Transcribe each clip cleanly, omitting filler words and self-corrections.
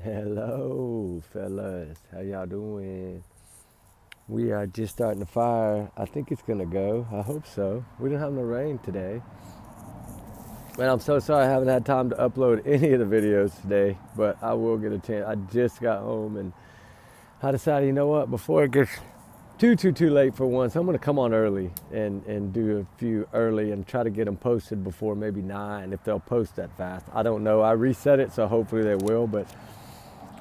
Hello, fellas. How y'all doing? We are just starting the fire. I think it's gonna go. I hope so. We don't have no rain today. And I'm so sorry I haven't had time to upload any of the videos today, but I will get a chance. I just got home and I decided, you know what, before it gets too late for once, I'm gonna come on early and do a few early and try to get them posted before maybe 9 if they'll post that fast. I don't know. I reset it, so hopefully they will, but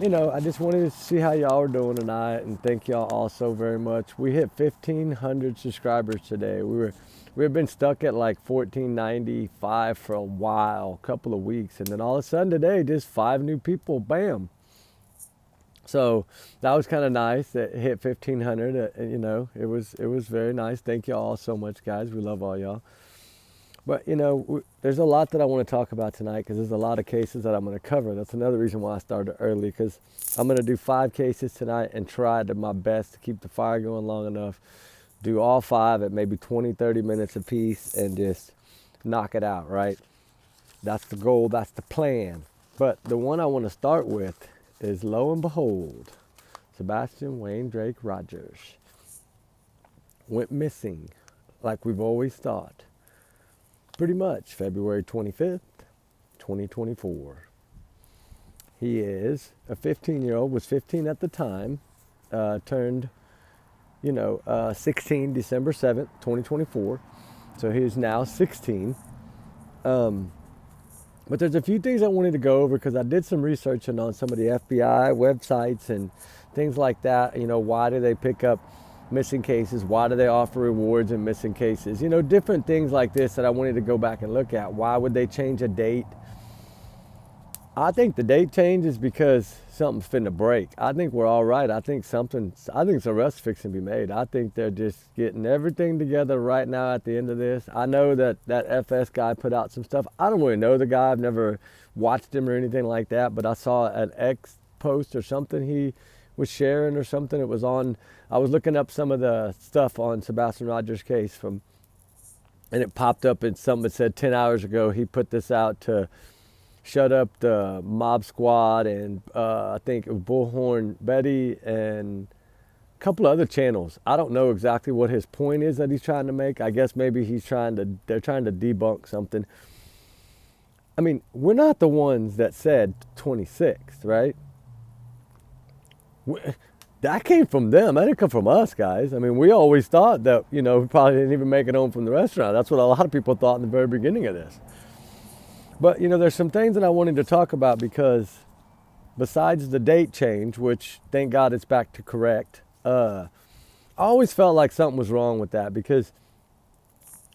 I just wanted to see how y'all are doing tonight, and thank y'all all so very much. We hit 1,500 subscribers today. We have been stuck at like 1,495 for a while, a couple of weeks, and then all of a sudden today, just 5 new people, bam. So that was kind of nice. It hit 1,500. It was very nice. Thank y'all all so much, guys. We love all y'all. But there's a lot that I want to talk about tonight because there's a lot of cases that I'm going to cover. That's another reason why I started early, because I'm going to do 5 cases tonight and try my best to keep the fire going long enough. Do all 5 at maybe 20, 30 minutes apiece and just knock it out, right? That's the goal. That's the plan. But the one I want to start with is, lo and behold, Sebastian Wayne Drake Rogers went missing like we've always thought. Pretty much February 25th, 2024. He is a 15-year-old, was 15 at the time, turned, 16 December 7th, 2024. So he is now 16. But there's a few things I wanted to go over because I did some researching on some of the FBI websites and things like that. Why do they pick up missing cases? Why do they offer rewards in missing cases? Different things like this that I wanted to go back and look at. Why would they change a date? I think the date change is because something's finna break. I think we're all right. I think some arrests fixing to be made. I think they're just getting everything together right now at the end of this. I know that FS guy put out some stuff. I don't really know the guy. I've never watched him or anything like that, but I saw an X post or something he was sharing or something. It was on, I was looking up some of the stuff on Sebastian Rogers' case and it popped up in something that said 10 hours ago he put this out to shut up the mob squad and I think it was Bullhorn Betty and a couple of other channels. I don't know exactly what his point is that he's trying to make. I guess maybe they're trying to debunk something. I mean, we're not the ones that said 26th, right? That came from them. That didn't come from us, guys. I mean, we always thought that, we probably didn't even make it home from the restaurant. That's what a lot of people thought in the very beginning of this. But, there's some things that I wanted to talk about because besides the date change, which thank God it's back to correct, I always felt like something was wrong with that because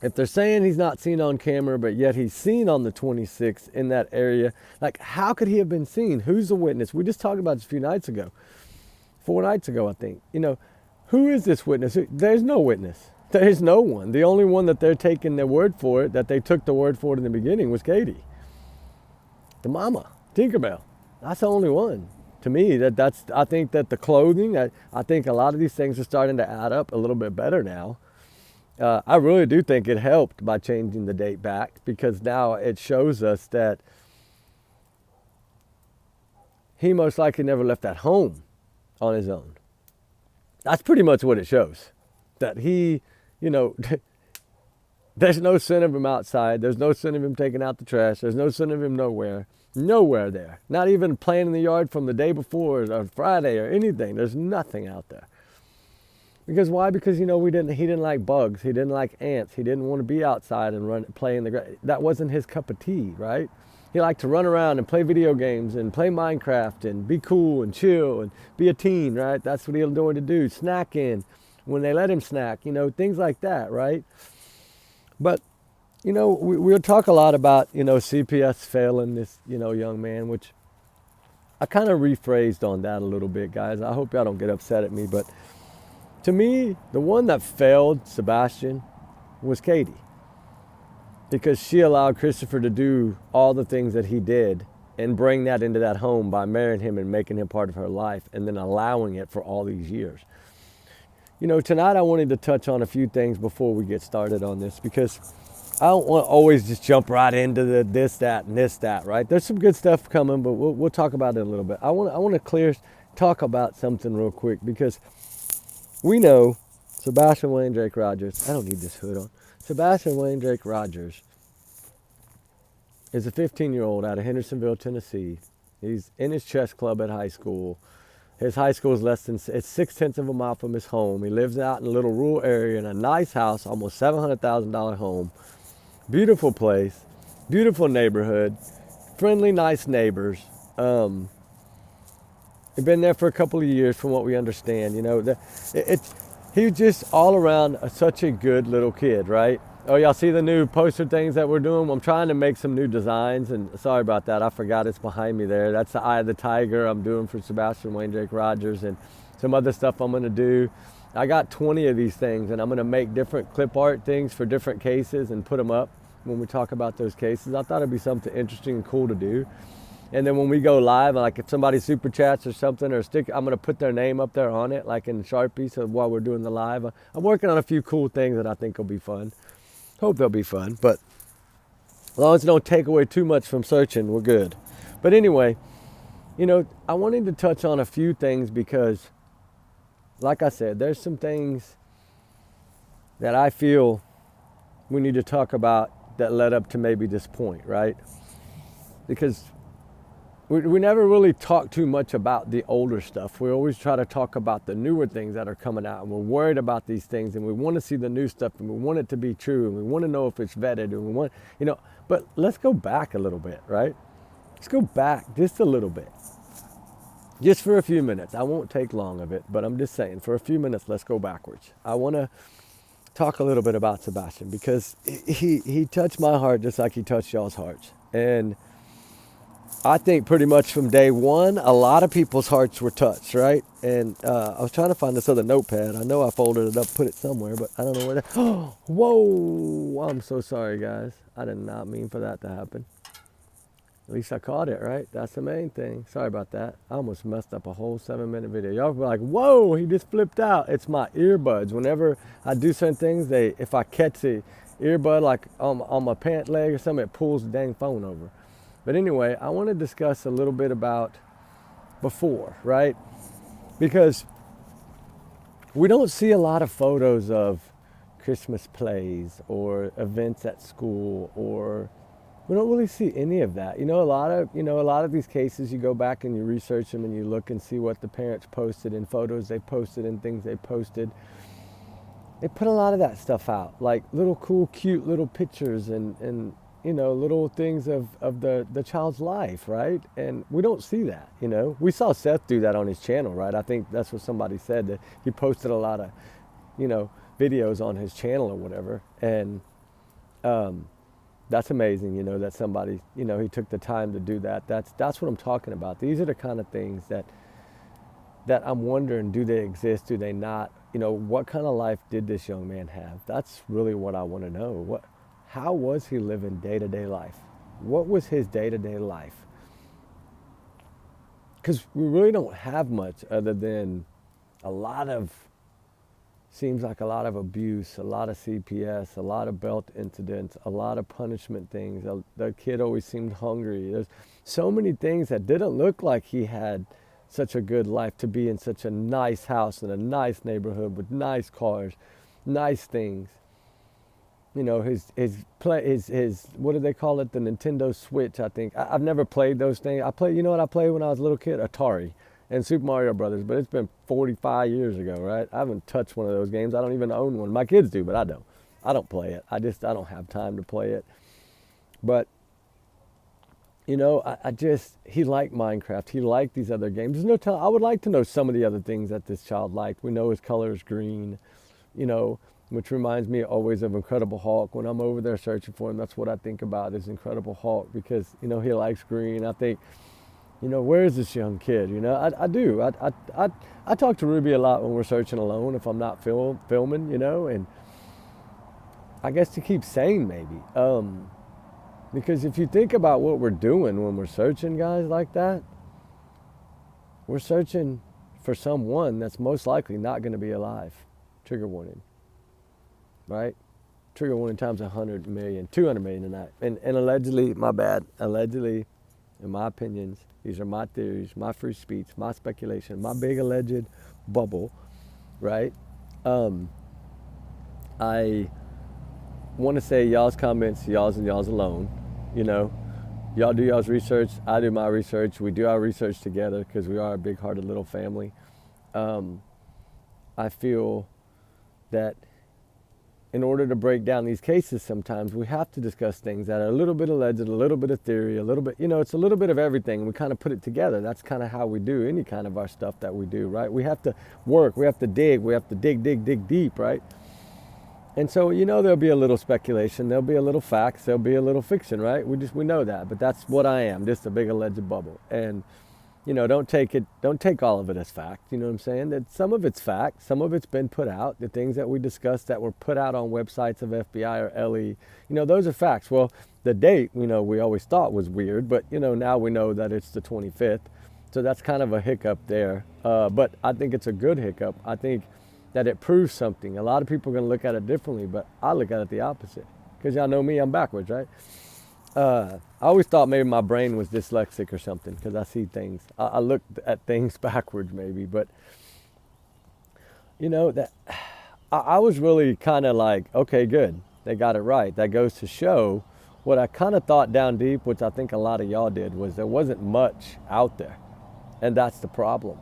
if they're saying he's not seen on camera, but yet he's seen on the 26th in that area, like how could he have been seen? Who's the witness? We just talked about this a few nights ago. 4 nights ago, I think. Who is this witness? There's no witness. There's no one. The only one that they're taking their word for it, that they took the word for it in the beginning, was Katie. The mama, Tinkerbell. That's the only one. To me, I think that the clothing, I think a lot of these things are starting to add up a little bit better now. I really do think it helped by changing the date back because now it shows us that he most likely never left that home on his own. That's pretty much what it shows. That he, there's no sin of him outside. There's no sin of him taking out the trash. There's no sin of him nowhere. Nowhere there. Not even playing in the yard from the day before or Friday or anything. There's nothing out there. Because why? Because, he didn't like bugs. He didn't like ants. He didn't want to be outside and play in the grass. That wasn't his cup of tea, right? He liked to run around and play video games and play Minecraft and be cool and chill and be a teen, right? That's what he was doing to do. Snacking when they let him snack, things like that, right? But, we'll talk a lot about, CPS failing this, young man, which I kind of rephrased on that a little bit, guys. I hope y'all don't get upset at me. But to me, the one that failed Sebastian was Katie. Because she allowed Christopher to do all the things that he did and bring that into that home by marrying him and making him part of her life and then allowing it for all these years. Tonight I wanted to touch on a few things before we get started on this because I don't want to always just jump right into the this, that, and this, that, right? There's some good stuff coming, but we'll talk about it in a little bit. I want to talk about something real quick because we know Sebastian Wayne Drake Rogers. I don't need this hood on. Sebastian Wayne Drake Rogers is a 15-year-old out of Hendersonville, Tennessee. He's in his chess club at high school. His high school is it's 6/10 of a mile from his home. He lives out in a little rural area in a nice house, almost $700,000 home. Beautiful place, beautiful neighborhood, friendly, nice neighbors. He's been there for a couple of years, from what we understand. You know, he's just all around such a good little kid, right? Oh, y'all see the new poster things that we're doing? I'm trying to make some new designs, and sorry about that. I forgot it's behind me there. That's the Eye of the Tiger I'm doing for Sebastian Wayne Drake Rogers, and some other stuff I'm going to do. I got 20 of these things, and I'm going to make different clip art things for different cases and put them up when we talk about those cases. I thought it'd be something interesting and cool to do. And then when we go live, like if somebody super chats or something or stick, I'm going to put their name up there on it, like in Sharpie, so while we're doing the live. I'm working on a few cool things that I think will be fun. Hope they'll be fun, but as long as it don't take away too much from searching, we're good. But anyway, you know, I wanted to touch on a few things because, like I said, there's some things that I feel we need to talk about that led up to maybe this point, right? Because we never really talk too much about the older stuff. We always try to talk about the newer things that are coming out, and we're worried about these things, and we want to see the new stuff, and we want it to be true, and we want to know if it's vetted, and we want, you know, but let's go back a little bit, right? Let's go back just a little bit. Just for a few minutes. I won't take long of it, but I'm just saying, for a few minutes, let's go backwards. I want to talk a little bit about Sebastian because he touched my heart just like he touched y'all's hearts. And I think pretty much from day one, a lot of people's hearts were touched, right? And I was trying to find this other notepad. I know I folded it up, put it somewhere, but I don't know where that. Oh, whoa! I'm so sorry, guys. I did not mean for that to happen. At least I caught it, right? That's the main thing. Sorry about that. I almost messed up a whole 7-minute video. Y'all be like, whoa, he just flipped out. It's my earbuds. Whenever I do certain things, if I catch the earbud like on my pant leg or something, it pulls the dang phone over. But anyway, I want to discuss a little bit about before, right? Because we don't see a lot of photos of Christmas plays or events at school, or we don't really see any of that. A lot of these cases, you go back and you research them and you look and see what the parents posted and photos they posted and things they posted. They put a lot of that stuff out, like little cool, cute little pictures and little things of the child's life, right? And we don't see that, We saw Seth do that on his channel, right? I think that's what somebody said, that he posted a lot of, videos on his channel or whatever. And that's amazing, that somebody, he took the time to do that. That's what I'm talking about. These are the kind of things that I'm wondering, do they exist? Do they not? What kind of life did this young man have? That's really what I want to know. How was he living day-to-day life? What was his day-to-day life? Because we really don't have much other than seems like a lot of abuse, a lot of CPS, a lot of belt incidents, a lot of punishment things. The kid always seemed hungry. There's so many things that didn't look like he had such a good life, to be in such a nice house in a nice neighborhood with nice cars, nice things. His what do they call it? The Nintendo Switch, I think. I've never played those things. I played when I played when I was a little kid? Atari and Super Mario Brothers, but it's been 45 years ago, right? I haven't touched one of those games. I don't even own one. My kids do, but I don't. I don't play it. I don't have time to play it. But, he liked Minecraft. He liked these other games. I would like to know some of the other things that this child liked. We know his color is green, which reminds me always of Incredible Hulk. When I'm over there searching for him, that's what I think about, is Incredible Hulk, because, he likes green. I think, where is this young kid? I do. I talk to Ruby a lot when we're searching alone, if I'm not filming, and I guess to keep sane maybe. Because if you think about what we're doing when we're searching, guys, like that, we're searching for someone that's most likely not going to be alive. Trigger warning. Right? trigger warning times 100 million, 200 million a night. And allegedly, my bad, allegedly, in my opinions, these are my theories, my free speech, my speculation, my big alleged bubble, right? I want to say y'all's comments, y'all's and y'all's alone. You know, y'all do y'all's research, I do my research. We do our research together because we are a big-hearted little family. I feel that in order to break down these cases, sometimes we have to discuss things that are a little bit alleged, a little bit of theory, a little bit, you know, it's a little bit of everything. We kind of put it together. That's kind of how we do any kind of our stuff that we do, right? We have to work, we have to dig dig deep, right? And so, you know, there'll be a little speculation, there'll be a little facts, there'll be a little fiction, right? We know that, but that's what I am, just a big alleged bubble. And, you know, don't take all of it as fact, you know what I'm saying? That some of it's fact, some of it's been put out, the things that we discussed that were put out on websites of FBI or LE, you know, those are facts. Well, the date, you know, we always thought was weird, but, you know, now we know that it's the 25th. So that's kind of a hiccup there. But I think it's a good hiccup. I think that it proves something. A lot of people are going to look at it differently, but I look at it the opposite. Because y'all know me, I'm backwards, right? I always thought maybe my brain was dyslexic or something because I see things. I look at things backwards maybe, but you know, that I was really kind of like, okay, good. They got it right. That goes to show what I kind of thought down deep, which I think a lot of y'all did, was there wasn't much out there. And that's the problem.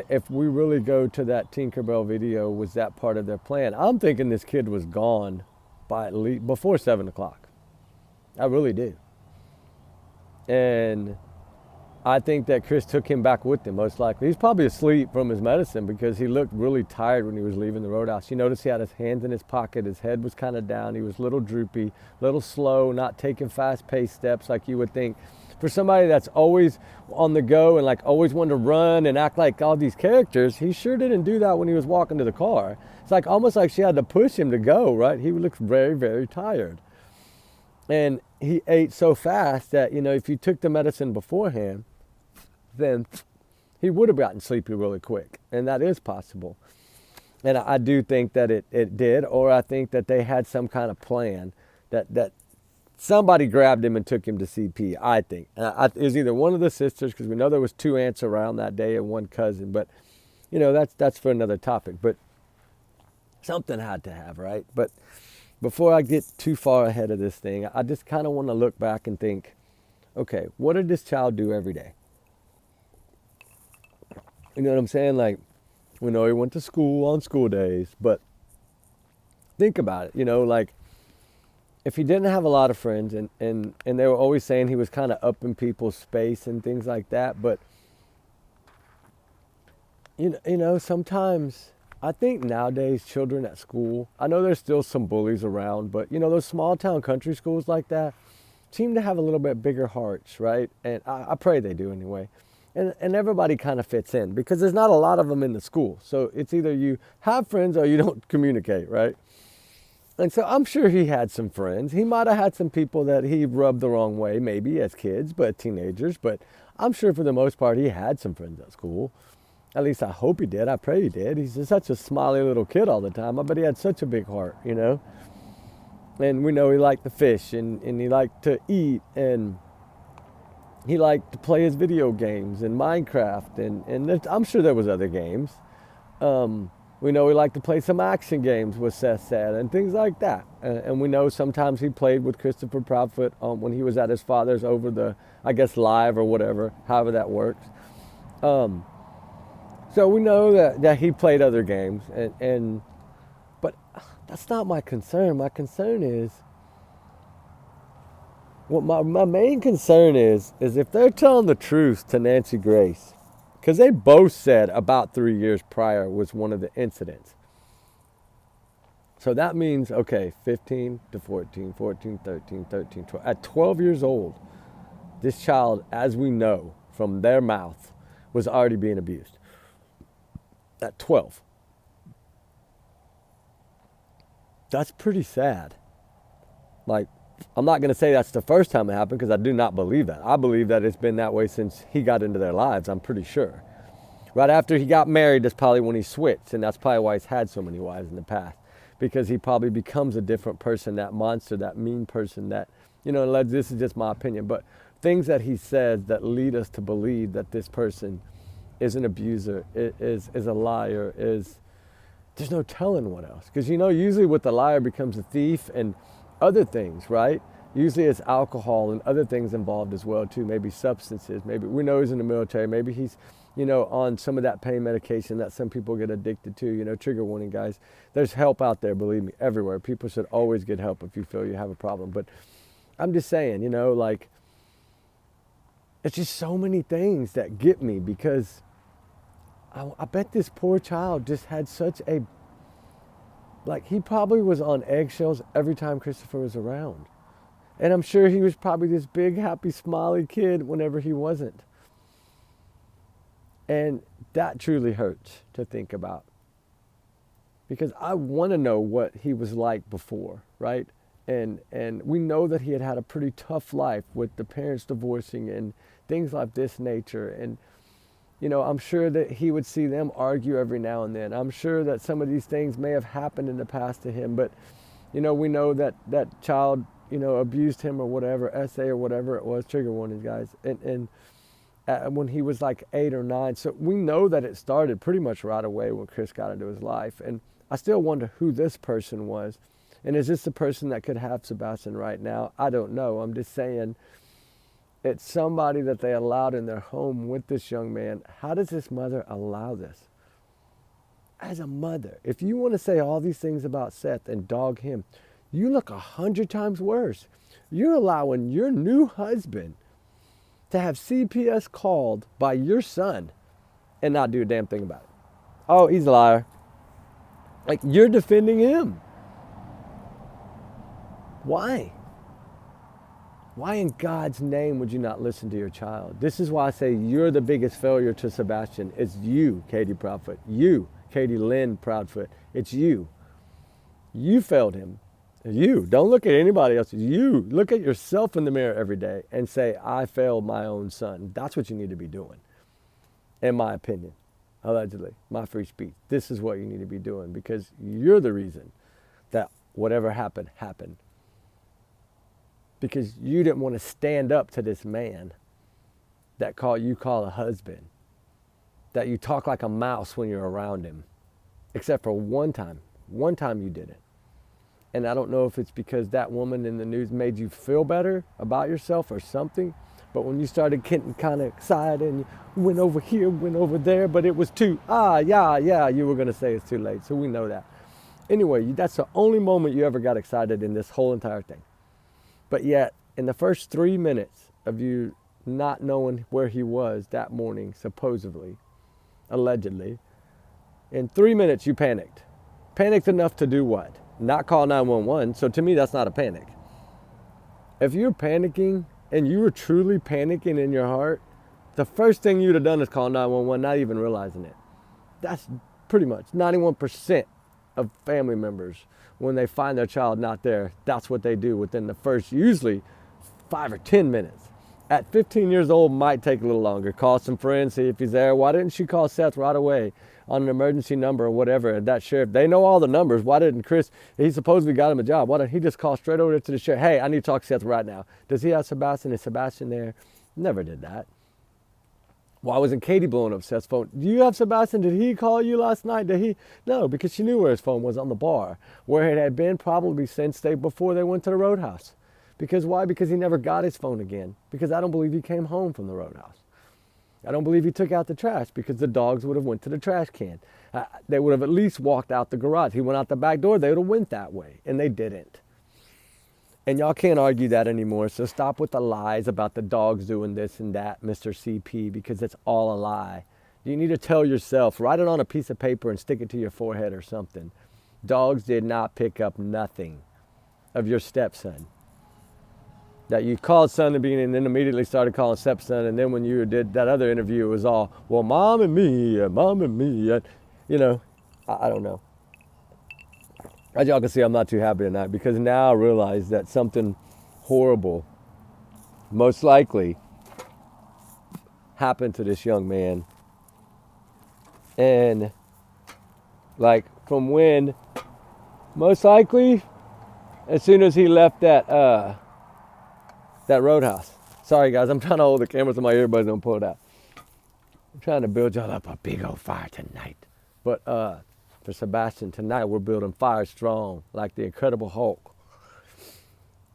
If we really go to that Tinkerbell video, was that part of their plan? I'm thinking this kid was gone by at least before 7 o'clock. I really do. And I think that Chris took him back with him, most likely. He's probably asleep from his medicine because he looked really tired when he was leaving the roadhouse. You notice he had his hands in his pocket, his head was kind of down, he was a little droopy, a little slow, not taking fast-paced steps like you would think. For somebody that's always on the go and like always wanted to run and act like all these characters, he sure didn't do that when he was walking to the car. It's like almost like she had to push him to go, right? He looked very, very tired. And he ate so fast that, you know, if you took the medicine beforehand, then he would have gotten sleepy really quick. And that is possible. And I do think that it did, or I think that they had some kind of plan that somebody grabbed him and took him to CP, I think. It was either one of the sisters, because we know there was 2 aunts around that day and one cousin. But, you know, that's for another topic. But something had to have, right? But before I get too far ahead of this thing, I just kind of want to look back and think, okay, what did this child do every day? You know what I'm saying? Like, we know he went to school on school days, but think about it, you know, like, if he didn't have a lot of friends and they were always saying he was kind of up in people's space and things like that, but, you know, sometimes I think nowadays children at school, I know there's still some bullies around, but, you know, those small town country schools like that seem to have a little bit bigger hearts, right? And I pray they do anyway. And everybody kind of fits in because there's not a lot of them in the school. So it's either you have friends or you don't communicate, right? And so I'm sure he had some friends. He might have had some people that he rubbed the wrong way, maybe as kids, but teenagers. But I'm sure for the most part he had some friends at school. At least I hope he did. I pray he did. He's just such a smiley little kid all the time. I bet he had such a big heart, you know. And we know he liked to fish and he liked to eat and he liked to play his video games and Minecraft. And I'm sure there was other games. We know he liked to play some action games with Seth said and things like that. And we know sometimes he played with Christopher Proudfoot when he was at his father's over the, I guess, live or whatever, however that works. So we know that he played other games, but that's not my concern. My concern is, what my main concern is if they're telling the truth to Nancy Grace, because they both said about 3 years prior was one of the incidents. So that means, okay, 15 to 14, 14, 13, 13, 12. At 12 years old, this child, as we know from their mouth, was already being abused. At 12. That's pretty sad. Like, I'm not going to say that's the first time it happened because I do not believe that. I believe that it's been that way since he got into their lives, I'm pretty sure. Right after he got married, that's probably when he switched, and that's probably why he's had so many wives in the past. because he probably becomes a different person, that monster, that mean person, that, this is just my opinion, but things that he says that lead us to believe that this person is an abuser, is a liar, there's no telling what else. Because, usually with the liar becomes a thief and other things, right? Usually it's alcohol and other things involved as well, too. Maybe substances. Maybe we know he's in the military. Maybe he's, on some of that pain medication that some people get addicted to. Trigger warning, guys. There's help out there, believe me, everywhere. People should always get help if you feel you have a problem. But I'm just saying, it's just so many things that get me, because I bet this poor child just had such a, he probably was on eggshells every time Christopher was around. And I'm sure he was probably this big, happy, smiley kid whenever he wasn't. And that truly hurts to think about. Because I want to know what he was like before, right? And we know that he had a pretty tough life with the parents divorcing and things like this nature. And, I'm sure that he would see them argue every now and then. I'm sure that some of these things may have happened in the past to him. But, we know that that child, abused him or whatever, SA or whatever it was, trigger warnings, guys. And when he was like 8 or 9. So we know that it started pretty much right away when Chris got into his life. And I still wonder who this person was. And is this the person that could have Sebastian right now? I don't know. I'm just saying it's somebody that they allowed in their home with this young man. How does this mother allow this? As a mother, if you want to say all these things about Seth and dog him, you look 100 times worse. You're allowing your new husband to have CPS called by your son and not do a damn thing about it. Oh, he's a liar. You're defending him. Why? Why in God's name would you not listen to your child? This is why I say you're the biggest failure to Sebastian. It's you, Katie Proudfoot. You, Katie Lynn Proudfoot. It's you. You failed him. You. Don't look at anybody else. You. Look at yourself in the mirror every day and say, I failed my own son. That's what you need to be doing, in my opinion. Allegedly. My free speech. This is what you need to be doing, because you're the reason that whatever happened, happened. Because you didn't want to stand up to this man that you call a husband, that you talk like a mouse when you're around him, except for one time. One time you did it. And I don't know if it's because that woman in the news made you feel better about yourself or something, but when you started getting kind of excited and you went over here, went over there, but it was you were going to say it's too late, so we know that. Anyway, that's the only moment you ever got excited in this whole entire thing. But yet, in the first 3 minutes of you not knowing where he was that morning, supposedly, allegedly, in 3 minutes you panicked. Panicked enough to do what? Not call 911. So to me, that's not a panic. If you're panicking and you were truly panicking in your heart, the first thing you'd have done is call 911, not even realizing it. That's pretty much 91% of family members, when they find their child not there, that's what they do within the first, usually 5 or 10 minutes. At 15 years old, might take a little longer. Call some friends, see if he's there. Why didn't she call Seth right away on an emergency number or whatever? That sheriff, they know all the numbers. Why didn't Chris, he supposedly got him a job. Why didn't he just call straight over to the sheriff? Hey, I need to talk to Seth right now. Does he have Sebastian? Is Sebastian there? Never did that. Why wasn't Katie blowing up Seth's phone? Do you have Sebastian? Did he call you last night? Did he? No, because she knew where his phone was, on the bar, where it had been probably since before they went to the roadhouse. Because why? Because he never got his phone again. Because I don't believe he came home from the roadhouse. I don't believe he took out the trash, because the dogs would have went to the trash can. They would have at least walked out the garage. He went out the back door. They would have went that way, and they didn't. And y'all can't argue that anymore. So stop with the lies about the dogs doing this and that, Mr. CP, because it's all a lie. You need to tell yourself, write it on a piece of paper and stick it to your forehead or something. Dogs did not pick up nothing of your stepson. That you called son in the beginning and then immediately started calling stepson. And then when you did that other interview, it was all, well, mom and me. I don't know. As y'all can see, I'm not too happy tonight, because now I realize that something horrible most likely happened to this young man. And from when Most likely, as soon as he left that roadhouse. Sorry guys, I'm trying to hold the camera so my earbuds don't pull it out. I'm trying to build y'all up a big old fire tonight. But for Sebastian, tonight we're building fire strong, like the Incredible Hulk.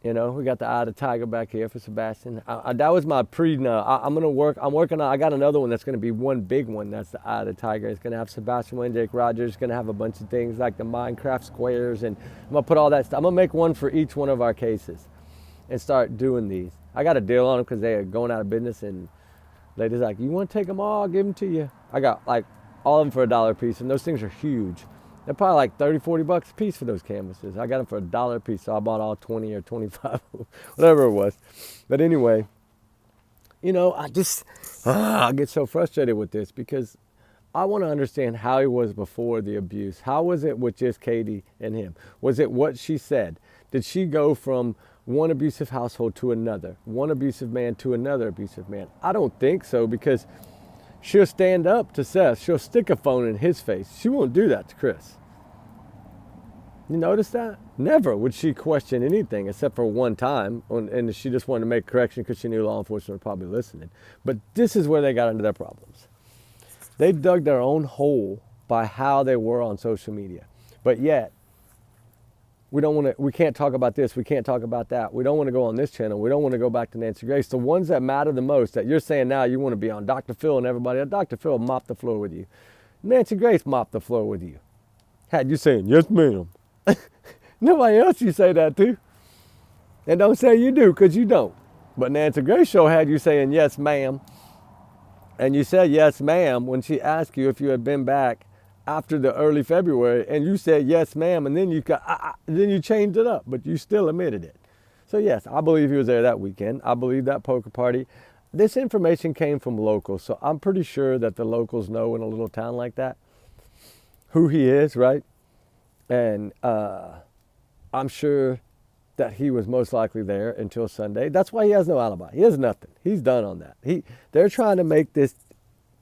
You know, we got the eye of the tiger back here for Sebastian. That was my I'm working on, I got another one that's going to be one big one. That's the eye of the tiger. It's going to have Sebastian Wayne, Jake Rogers. It's going to have a bunch of things like the Minecraft squares. And I'm going to put all that stuff. I'm going to make one for each one of our cases and start doing these. I got a deal on them because they are going out of business. And ladies like, you want to take them all? I'll give them to you. I got like all of them for $1 a piece. And those things are huge. They're probably like 30, 40 bucks a piece for those canvases. I got them for $1 a piece, so I bought all 20 or 25, whatever it was. But anyway, you know, I get so frustrated with this because I want to understand how he was before the abuse. How was it with just Katie and him? Was it what she said? Did she go from one abusive household to another, one abusive man to another abusive man? I don't think so, because she'll stand up to Seth. She'll stick a phone in his face. She won't do that to Chris. You notice that? Never would she question anything except for one time, and she just wanted to make a correction because she knew law enforcement were probably listening. But this is where they got into their problems. They dug their own hole by how they were on social media. But yet, we can't talk about this, we can't talk about that. We don't want to go on this channel. We don't want to go back to Nancy Grace. The ones that matter the most, that you're saying now you want to be on Dr. Phil and everybody, Dr. Phil mopped the floor with you. Nancy Grace mopped the floor with you. Had you saying, yes, ma'am. Nobody else you say that to. And don't say you do, because you don't. But Nancy Grace show had you saying, yes, ma'am. And you said, yes, ma'am, when she asked you if you had been back after the early February, and you said, yes, ma'am, and then then you changed it up, but you still admitted it. So yes, I believe he was there that weekend. I believe that poker party. This information came from locals, so I'm pretty sure that the locals know in a little town like that who he is, right? And I'm sure that he was most likely there until Sunday. That's why he has no alibi. He has nothing. He's done on that. They're trying to make this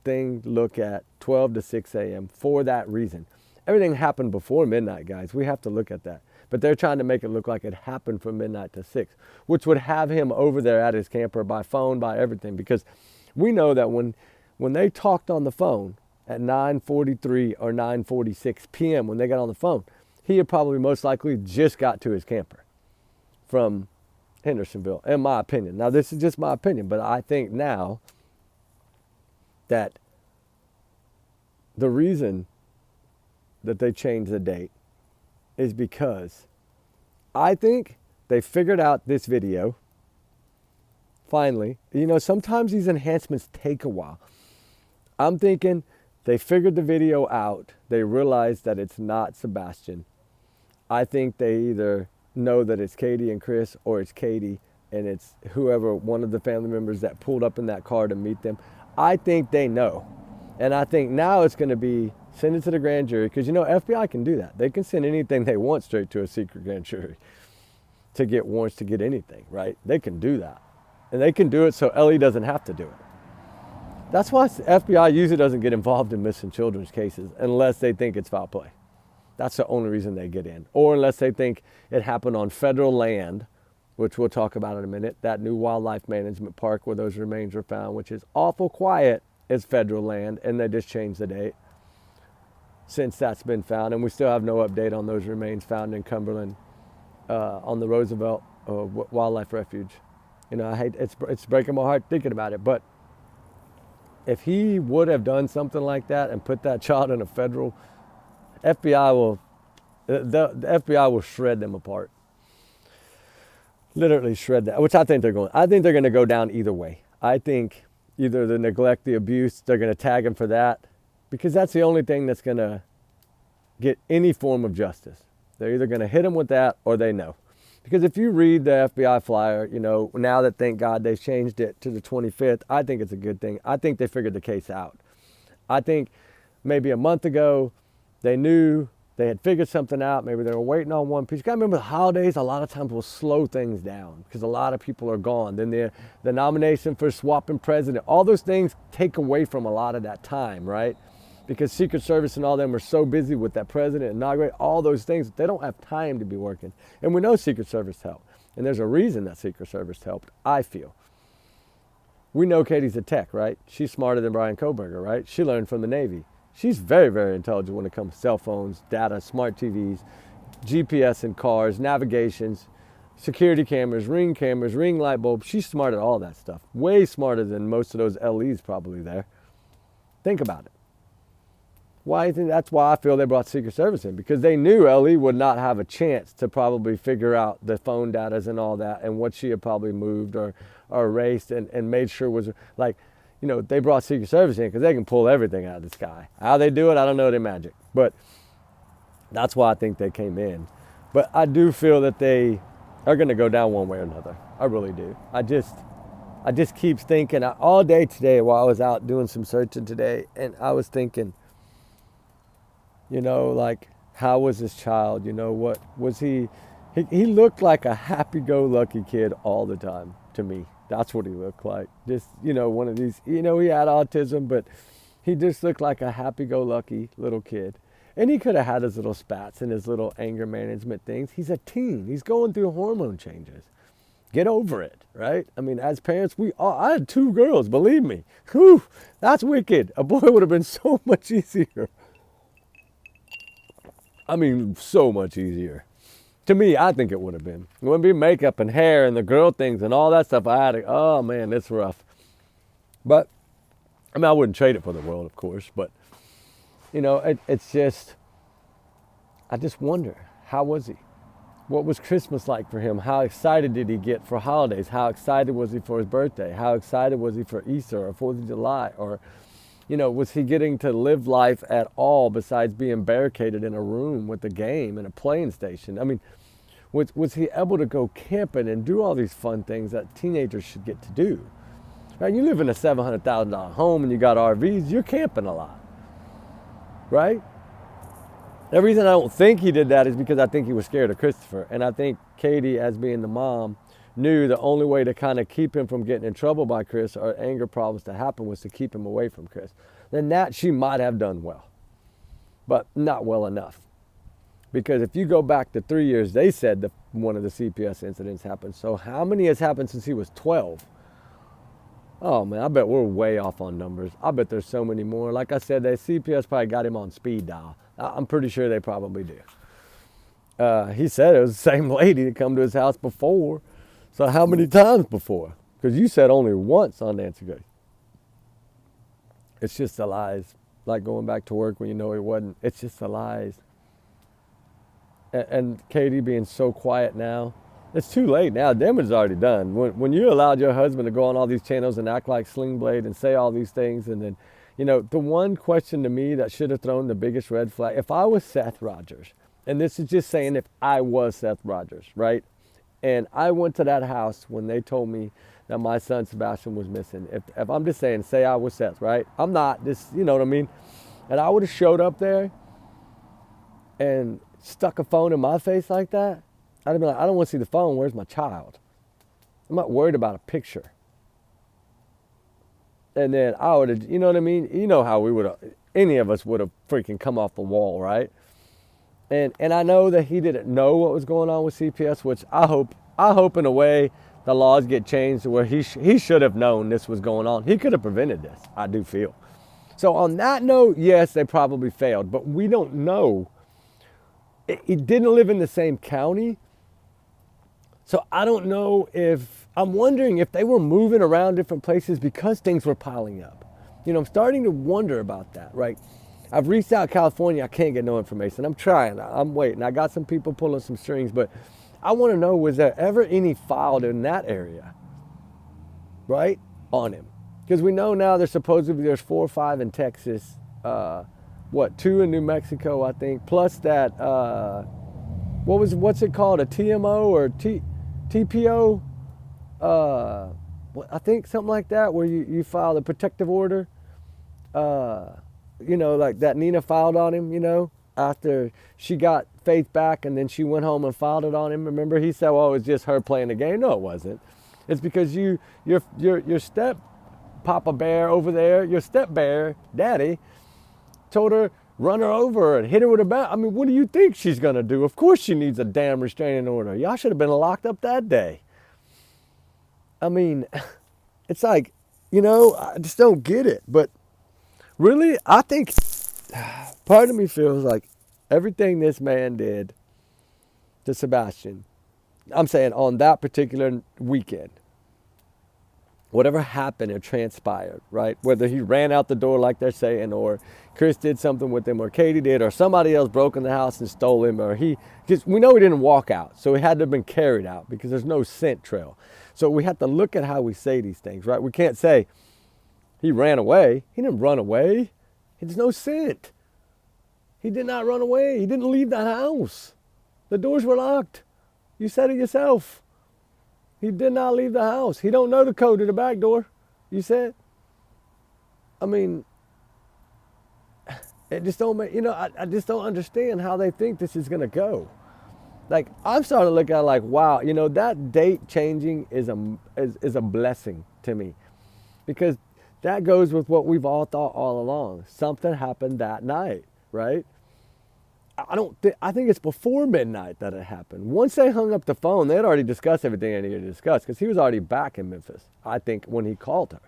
thing look at 12 to 6 a.m. for that reason. Everything happened before midnight, guys. We have to look at that. But they're trying to make it look like it happened from midnight to 6, which would have him over there at his camper by phone, by everything. Because we know that when they talked on the phone at 9:43 or 9:46 p.m., when they got on the phone, he had probably most likely just got to his camper from Hendersonville, in my opinion. Now, this is just my opinion, but I think now that the reason that they changed the date is because I think they figured out this video finally. You know, sometimes these enhancements take a while. I'm thinking they figured the video out. They realized that it's not Sebastian. I think they either know that it's Katie and Chris, or it's Katie and it's whoever, one of the family members that pulled up in that car to meet them. I think they know. And I think now it's going to be send it to the grand jury, because, you know, FBI can do that. They can send anything they want straight to a secret grand jury to get warrants to get anything, right? They can do that. And they can do it so Ellie doesn't have to do it. That's why the FBI usually doesn't get involved in missing children's cases unless they think it's foul play. That's the only reason they get in. Or unless they think it happened on federal land, which we'll talk about in a minute, that new wildlife management park where those remains were found, which is awful quiet, is federal land, and they just changed the date since that's been found. And we still have no update on those remains found in Cumberland on the Roosevelt Wildlife Refuge. You know, it's breaking my heart thinking about it, but if he would have done something like that and put that child in a federal, the FBI will shred them apart. Literally shred that, which I think they're going. I think they're going to go down either way. I think either the neglect, the abuse, they're going to tag him for that, because that's the only thing that's going to get any form of justice. They're either going to hit him with that or they know. Because if you read the FBI flyer, you know, now that, thank God, they've changed it to the 25th, I think it's a good thing. I think they figured the case out. I think maybe a month ago, they knew they had figured something out. Maybe they were waiting on one piece. You got to remember, the holidays a lot of times will slow things down because a lot of people are gone. Then the nomination for swapping president, all those things take away from a lot of that time, right? because Secret Service and all them are so busy with that president inaugurate all those things. They don't have time to be working. And we know Secret Service helped. And there's a reason that Secret Service helped, I feel. We know Katie's a tech, right? She's smarter than Brian Koberger, right? She learned from the Navy. She's very, very intelligent when it comes to cell phones, data, smart TVs, GPS in cars, navigations, security cameras, ring light bulbs. She's smart at all that stuff. Way smarter than most of those LEs probably there. Think about it. Why do you think? That's why I feel they brought Secret Service in, because they knew LE would not have a chance to probably figure out the phone data and all that and what she had probably moved or erased and made sure was like, they brought Secret Service in because they can pull everything out of the sky. How they do it, I don't know their magic. But that's why I think they came in. But I do feel that they are going to go down one way or another. I really do. I just keep thinking all day today while I was out doing some searching today, and I was thinking, like, how was this child? What was he looked like a happy-go-lucky kid all the time to me. That's what he looked like. Just, one of these, he had autism, but he just looked like a happy-go-lucky little kid. And he could have had his little spats and his little anger management things. He's a teen. He's going through hormone changes. Get over it, right? I mean, as parents, I had 2 girls, believe me. Whew, that's wicked. A boy would have been so much easier. I mean, so much easier. To me, I think it would have been. It wouldn't be makeup and hair and the girl things and all that stuff. Oh man, it's rough. But, I wouldn't trade it for the world, of course. But, it's just, I just wonder, how was he? What was Christmas like for him? How excited did he get for holidays? How excited was he for his birthday? How excited was he for Easter or 4th of July? Or, was he getting to live life at all besides being barricaded in a room with a game and a playing station? I mean, was he able to go camping and do all these fun things that teenagers should get to do? Right? You live in a $700,000 home and you got RVs, you're camping a lot, right? The reason I don't think he did that is because I think he was scared of Christopher. And I think Katie, as being the mom, knew the only way to kind of keep him from getting in trouble by Chris or anger problems to happen was to keep him away from Chris. Then that she might have done well, but not well enough. Because if you go back to 3 years, they said that one of the CPS incidents happened. So how many has happened since he was 12? Oh man, I bet we're way off on numbers. I bet there's so many more. Like I said, the CPS probably got him on speed dial. I'm pretty sure they probably do. He said it was the same lady that come to his house before. So how many times before? Because you said only once on Nancy Grace. It's just the lies. Like going back to work when you know he wasn't. It's just the lies. And Katie being so quiet now. It's too late now. Damage is already done. When you allowed your husband to go on all these channels and act like Sling Blade and say all these things, and then, the one question to me that should have thrown the biggest red flag, if I was Seth Rogers, and this is just saying if I was Seth Rogers, right? And I went to that house when they told me that my son Sebastian was missing. If I'm just saying, say I was Seth, right? I'm not, just, you know what I mean? And I would have showed up there and stuck a phone in my face like that. I'd have been like, I don't want to see the phone. Where's my child? I'm not worried about a picture. And then I would have, you know what I mean? You know how we would have, any of us would have freaking come off the wall, right? And I know that he didn't know what was going on with CPS, which I hope in a way the laws get changed to where he should have known this was going on. He could have prevented this, I do feel. So on that note, yes, they probably failed, but we don't know. He didn't live in the same county. So I don't know I'm wondering if they were moving around different places because things were piling up. I'm starting to wonder about that, right? I've reached out to California. I can't get no information. I'm trying. I'm waiting. I got some people pulling some strings, but I want to know, was there ever any filed in that area, right, on him? Because we know now there's 4 or 5 in Texas, 2 in New Mexico, I think, plus that, what's it called, a TMO or TPO? I think something like that, where you file a protective order. Like that Nina filed on him, after she got Faith back and then she went home and filed it on him. Remember, he said, well, it was just her playing the game. No, it wasn't. It's because your step Papa Bear over there, your step bear, Daddy, told her, run her over and hit her with a bat. I mean, what do you think she's going to do? Of course she needs a damn restraining order. Y'all should have been locked up that day. I mean, it's like, I just don't get it. But really, I think part of me feels like everything this man did to Sebastian, I'm saying on that particular weekend, whatever happened or transpired, right? Whether he ran out the door like they're saying, or Chris did something with him, or Katie did, or somebody else broke in the house and stole him, or because we know he didn't walk out, so he had to have been carried out because there's no scent trail. So we have to look at how we say these things, right? We can't say he ran away. He didn't run away. There's no scent. He did not run away. He didn't leave the house. The doors were locked. You said it yourself. He did not leave the house. He don't know the code to the back door. You said. I mean, it just don't make, I just don't understand how they think this is going to go. Like, I'm starting to look at it like, wow, that date changing is a blessing to me. Because that goes with what we've all thought all along. Something happened that night, right? I think it's before midnight that it happened. Once they hung up the phone, they had already discussed everything they needed to discuss because he was already back in Memphis, I think, when he called her.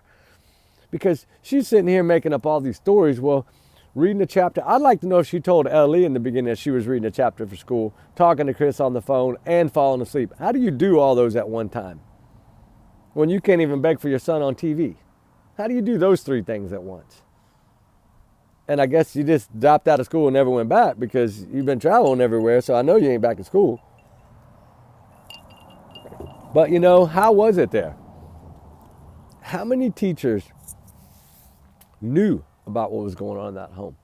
Because she's sitting here making up all these stories. Well, reading a chapter. I'd like to know if she told Ellie in the beginning that she was reading a chapter for school, talking to Chris on the phone, and falling asleep. How do you do all those at one time when you can't even beg for your son on TV? How do you do those three things at once? And I guess you just dropped out of school and never went back because you've been traveling everywhere, so I know you ain't back in school. But, how was it there? How many teachers knew about what was going on in that home?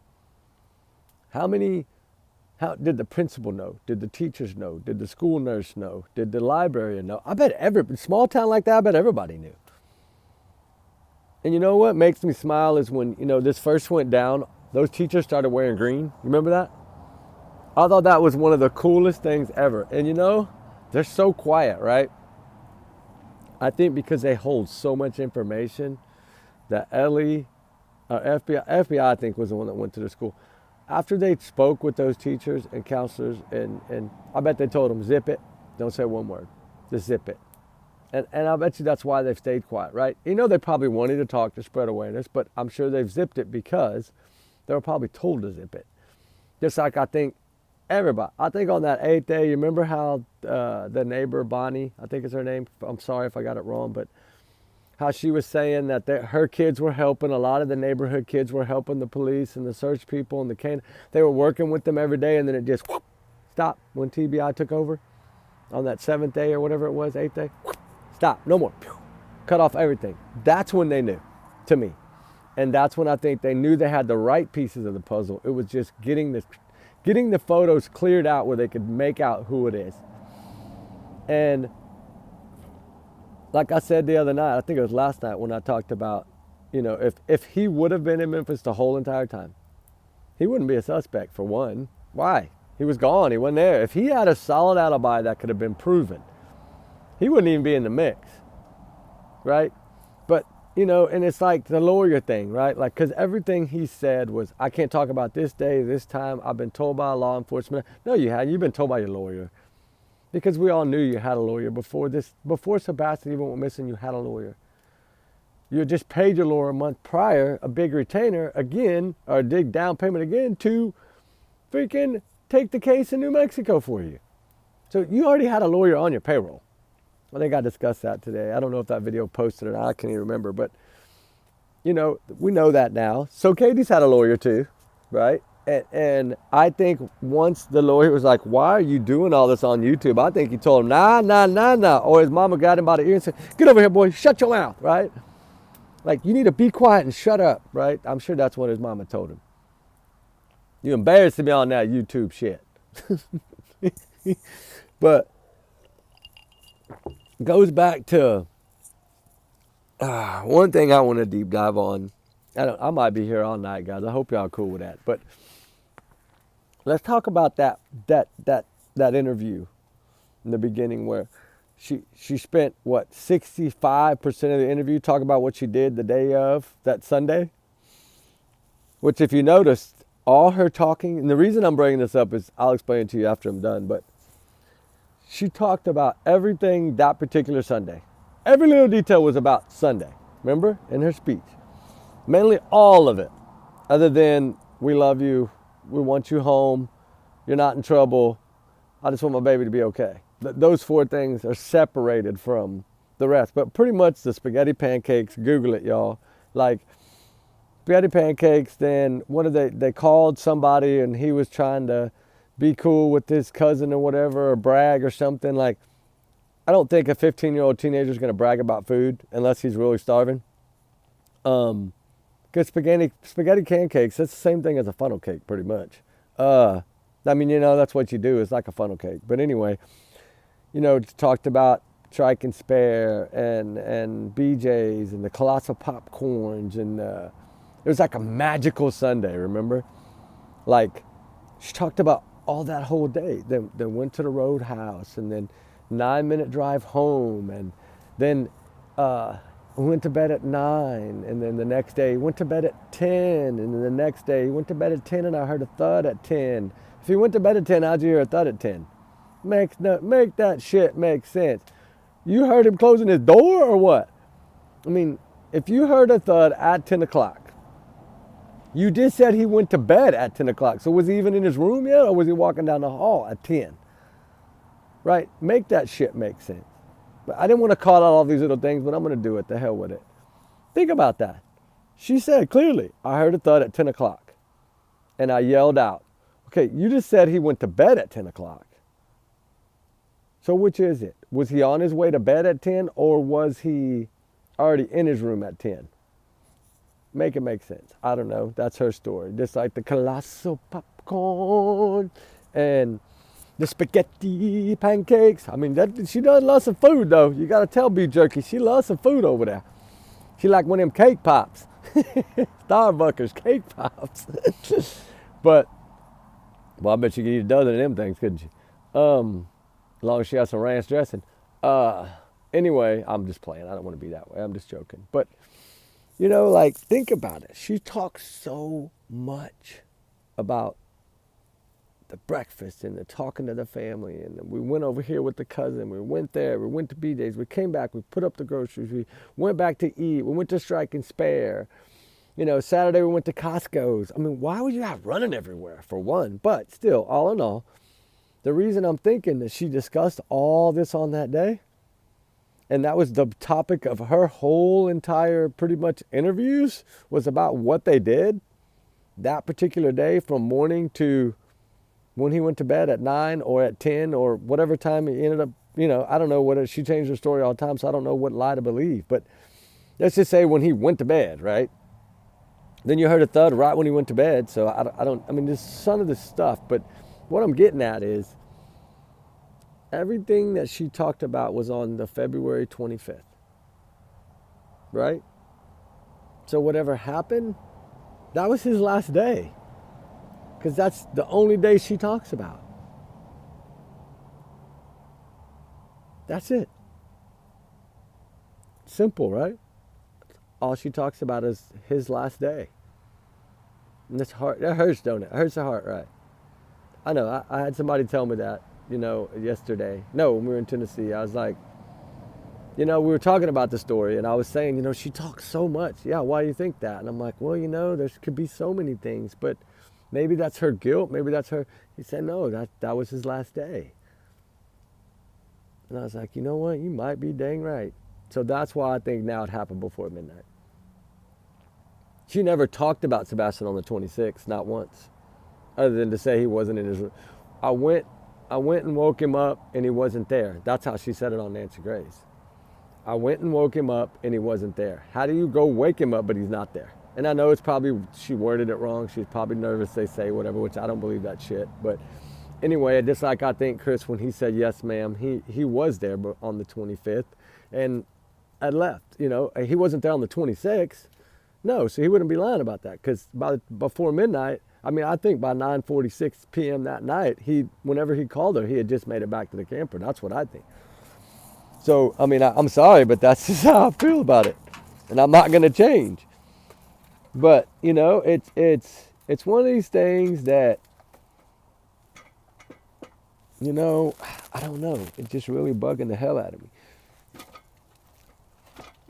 How did the principal know? Did the teachers know? Did the school nurse know? Did the librarian know? I bet small town like that, I bet everybody knew. And you know what makes me smile is when, this first went down, those teachers started wearing green. You remember that? I thought that was one of the coolest things ever. And they're so quiet, right? I think because they hold so much information that FBI I think was the one that went to the school. After they spoke with those teachers and counselors, and I bet they told them, zip it, don't say one word, just zip it. And I bet you that's why they've stayed quiet, right? They probably wanted to talk to spread awareness, but I'm sure they've zipped it because they were probably told to zip it. Just like I think everybody. I think on that 8th day, you remember how the neighbor, Bonnie, I think is her name, I'm sorry if I got it wrong, but how she was saying that her kids were helping, a lot of the neighborhood kids were helping the police and the search people and they were working with them every day, and then it just stopped when TBI took over on that 7th day or whatever it was, 8th day. Stop, no more. Cut off everything. That's when they knew, to me. And that's when I think they knew they had the right pieces of the puzzle. It was just getting the photos cleared out where they could make out who it is. And like I said the other night, I think it was last night when I talked about, if he would have been in Memphis the whole entire time, he wouldn't be a suspect for one. Why? He was gone. He wasn't there. If he had a solid alibi that could have been proven, he wouldn't even be in the mix, right? But, and it's like the lawyer thing, right? Like, because everything he said was, I can't talk about this day, this time. I've been told by law enforcement. No, you hadn't. You've been told by your lawyer. Because we all knew you had a lawyer before Sebastian even went missing, you had a lawyer. You had just paid your lawyer a month prior, a big retainer again, or a big down payment again to freaking take the case in New Mexico for you. So you already had a lawyer on your payroll. I think I discussed that today. I don't know if that video posted or not. I can't even remember. But, we know that now. So Katie's had a lawyer too, right? And I think once the lawyer was like, why are you doing all this on YouTube? I think he told him, nah. Or his mama got him by the ear and said, get over here, boy, shut your mouth, right? Like, you need to be quiet and shut up, right? I'm sure that's what his mama told him. You embarrassing me on that YouTube shit. But goes back to one thing I want to deep dive on. I might be here all night, guys. I hope y'all are cool with that. But let's talk about that interview in the beginning where she spent, 65% of the interview talking about what she did the day of that Sunday? Which, if you noticed, all her talking, and the reason I'm bringing this up is I'll explain it to you after I'm done, but she talked about everything that particular Sunday. Every little detail was about Sunday, remember, in her speech. Mainly all of it, other than we love you, we want you home, you're not in trouble, I just want my baby to be okay. Those four things are separated from the rest. But pretty much the spaghetti pancakes, Google it, y'all. Like, spaghetti pancakes, then they called somebody and he was trying to be cool with his cousin or whatever, or brag or something. Like, I don't think a 15-year-old teenager is going to brag about food unless he's really starving. Because spaghetti pancakes, that's the same thing as a funnel cake, pretty much. I mean, that's what you do. It's like a funnel cake. But anyway, talked about Trike and Spare and BJ's and the colossal popcorns. And it was like a magical Sunday, remember? Like, she talked about all that whole day. Then went to the Roadhouse, and then 9-minute drive home. And then went to bed at 9. And then the next day, went to bed at 10. And then the next day, he went to bed at 10 and I heard a thud at 10. If he went to bed at 10, how'd you hear a thud at 10? Make that shit make sense. You heard him closing his door or what? I mean, if you heard a thud at 10 o'clock, you just said he went to bed at 10 o'clock. So was he even in his room yet, or was he walking down the hall at 10? Right? Make that shit make sense. But I didn't want to call out all these little things, but I'm going to do it. The hell with it. Think about that. She said clearly, I heard a thud at 10 o'clock. And I yelled out. Okay, you just said he went to bed at 10 o'clock. So which is it? Was he on his way to bed at 10, or was he already in his room at 10? Make it make sense. I don't know. That's her story. Just like the colossal popcorn and the spaghetti pancakes. I mean, she does love some food, though. You got to tell B Jerky, she loves some food over there. She like one of them cake pops. Starbuckers cake pops. But, well, I bet you could eat a dozen of them things, couldn't you? As long as she has some ranch dressing. Anyway, I'm just playing. I don't want to be that way. I'm just joking. But, like, think about it. She talks so much about the breakfast and the talking to the family. And we went over here with the cousin. We went there. We went to BJ's. We came back. We put up the groceries. We went back to eat. We went to Strike and Spare. Saturday we went to Costco's. I mean, why would you have running everywhere, for one? But still, all in all, the reason I'm thinking that she discussed all this on that day, and that was the topic of her whole entire pretty much interviews, was about what they did that particular day from morning to when he went to bed at 9 or at 10 or whatever time he ended up, I don't know what, she changed her story all the time, so I don't know what lie to believe. But let's just say when he went to bed, right? Then you heard a thud right when he went to bed. So I mean, there's some of this stuff, but what I'm getting at is everything that she talked about was on the February 25th, right? So whatever happened, that was his last day, because that's the only day she talks about. That's it. Simple, right? All she talks about is his last day. And that's hard. That hurts, don't it? It hurts the heart, right? I know. I had somebody tell me that, yesterday. No, when we were in Tennessee. I was like, we were talking about the story, and I was saying, she talks so much. Yeah, why do you think that? And I'm like, well, there could be so many things, but maybe that's her guilt. Maybe that's her. He said, no, that was his last day. And I was like, you know what? You might be dang right. So that's why I think now it happened before midnight. She never talked about Sebastian on the 26th, not once, other than to say he wasn't in his room. I went and woke him up, and he wasn't there. That's how she said it on Nancy Grace. I went and woke him up, and he wasn't there. How do you go wake him up, but he's not there? And I know it's probably, she worded it wrong. She's probably nervous they say whatever, which I don't believe that shit. But anyway, just like I think Chris, when he said, yes, ma'am, he was there on the 25th. And I left, he wasn't there on the 26th. No, so he wouldn't be lying about that, because before midnight, I think by 9:46 p.m. that night, whenever he called her, he had just made it back to the camper. That's what I think. So, I'm sorry, but that's just how I feel about it. And I'm not going to change. But, it's it's one of these things that, you know, I don't know. It's just really bugging the hell out of me.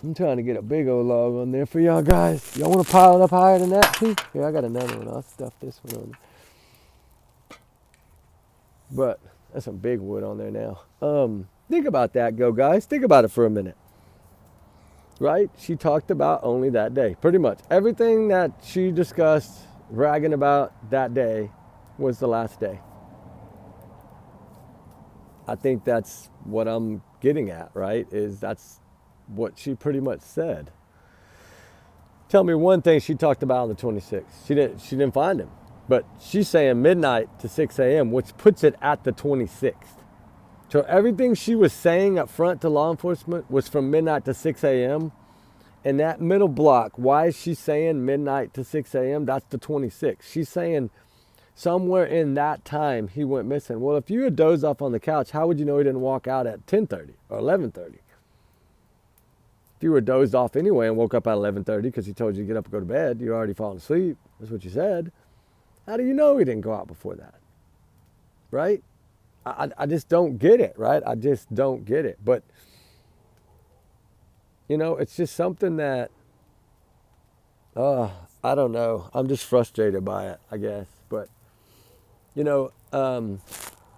I'm trying to get a big old log on there for y'all guys. Y'all want to pile it up higher than that too? Here, I got another one. I'll stuff this one on. But that's some big wood on there now. Think about that, go guys. Think about it for a minute. Right? She talked about only that day. Pretty much everything that she discussed, bragging about that day, was the last day. I think that's what I'm getting at, right? Is that's what she pretty much said. Tell me one thing she talked about on the 26th. She didn't find him. But she's saying midnight to 6 a.m., which puts it at the 26th. So everything she was saying up front to law enforcement was from midnight to 6 a.m. And that middle block, why is she saying midnight to 6 a.m.? That's the 26th. She's saying somewhere in that time he went missing. Well, if you had dozed off on the couch, how would you know he didn't walk out at 10:30 or 11:30? If you were dozed off anyway and woke up at 11:30 because he told you to get up and go to bed, you're already falling asleep. That's what you said. How do you know he didn't go out before that? Right? I just don't get it, right? I just don't get it. But, you know, it's just something that, I don't know. I'm just frustrated by it, I guess. But, you know, I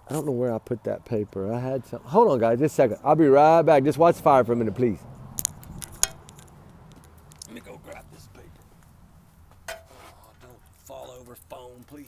don't know where I put that paper. I had some. Hold on, guys, just a second. I'll be right back. Just watch the fire for a minute, please. Let me go grab this paper. Oh, don't fall over phone, please.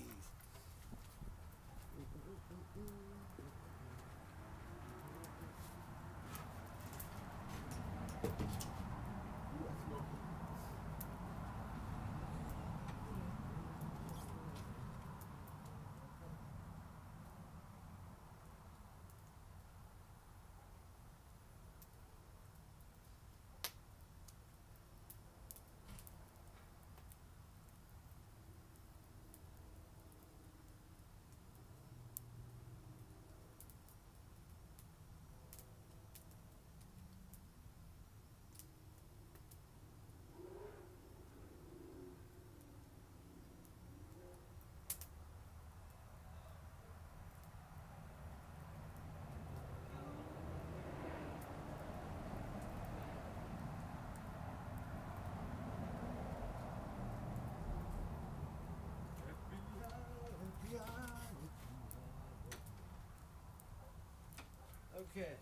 Okay,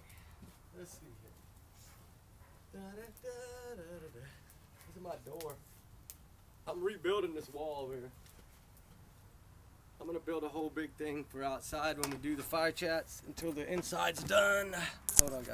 let's see here. This is my door. I'm rebuilding this wall over here. I'm gonna build a whole big thing for outside when we do the fire chats until the inside's done. Hold on, guys.